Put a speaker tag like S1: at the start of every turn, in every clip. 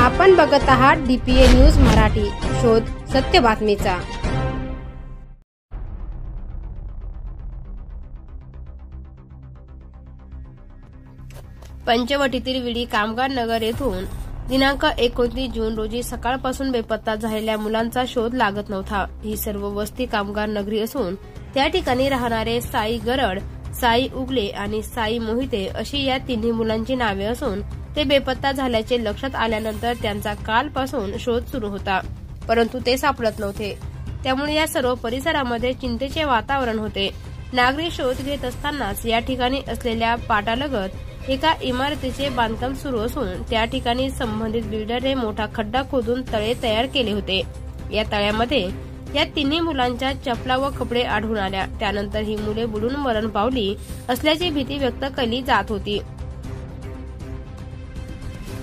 S1: आपण बघत आहात DPA न्यूज मराठी, शोध सत्य बातमीचा। पंचवटीतील विडी कामगार नगर येथून दिनांक 29 जून रोजी सकाळपासून बेपत्ता झालेल्या मुलांचा शोध लागत नव्हता। ही सर्व वस्ती कामगार नगरी असून त्या ठिकाणी राहणारे साई गरड, साई उगले आणि साई मोहिते अशी या तिन्ही मुलांची नावे असून ते बेपत्ता झाल्याचे लक्षात आल्यानंतर त्यांचा कालपासून शोध सुरू होता, परंतु ते सापडत नव्हते। त्यामुळे या सर्व परिसरामध्ये चिंतेचे वातावरण होते। नागरिक शोध घेत असतानाच या ठिकाणी असलेल्या पाटालगत एका इमारतीचे बांधकाम सुरू असून त्या ठिकाणी संबंधित बिल्डरने मोठा खड्डा खोदून तळे तयार केले होते। या तळ्यामध्ये या तिन्ही मुलांच्या चपला व कपडे आढळून आल्या। त्यानंतर ही मुले बुडून मरण पावली असल्याची भीती व्यक्त केली जात होती।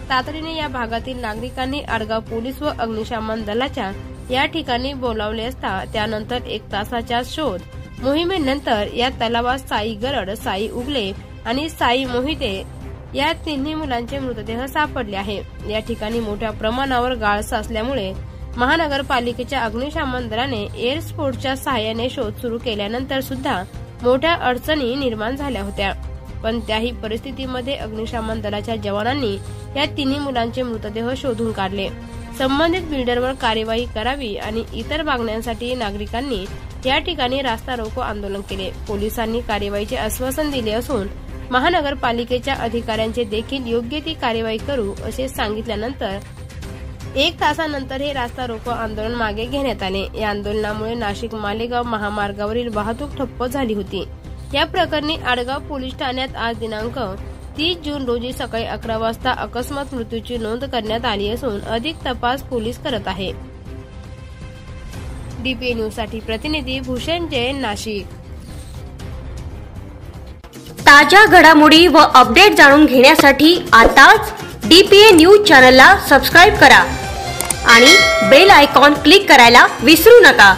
S1: तातडीने या भागातील नागरिकांनी आडगाव पोलीस व अग्निशमन दलाच्या या ठिकाणी बोलावले असता त्यानंतर 1 तासाच्या शोध मोहिमेनंतर या तलावात साई गरड, साई उगले आणि साई मोहिते या तिन्ही मुलांचे मृतदेह सापडले आहे। या ठिकाणी मोठ्या प्रमाणावर गाळ साचल्यामुळे महानगरपालिकेच्या अग्निशमन दलाने एअर स्पोर्टच्या सहाय्याने शोध सुरू केल्यानंतर सुद्धा मोठ्या अडचणी निर्माण झाल्या होत्या, पण त्याही परिस्थितीमध्ये अग्निशमन दलाच्या जवानांनी या तिन्ही मुलांचे मृतदेह शोधून काढले। संबंधित बिल्डरवर कार्यवाही करावी आणि इतर मागण्यांसाठी नागरिकांनी या ठिकाणी रास्ता रोको आंदोलन केले। पोलिसांनी कार्यवाहीचे आश्वासन दिले असून महानगरपालिकेच्या अधिकाऱ्यांचे देखील योग्य ती कार्यवाही करू असे सांगितल्यानंतर 1 तासानंतर हे रास्ता रोको आंदोलन मागे घेण्यात आले। या आंदोलनामुळे नाशिक मालेगाव महामार्गावरील वाहतूक ठप्प झाली होती। या प्रकरणी आडगाव पोलीस ठाण्यात आज दिनांक 30 जून रोजी सकाळी 11 वाजता अकस्मात मृत्यूची नोंद करण्यात आली असून अधिक तपास पोलीस करत आहे। DPA न्यूज साठी प्रतिनिधी भूषण जैन, नाशिक।
S2: ताज्या घडामोडी व अपडेट जाणून घेण्यासाठी आताच DPA न्यूज चॅनलला सबस्क्राइब करा आणि बेल आयकॉन क्लिक करायला विसरू नका।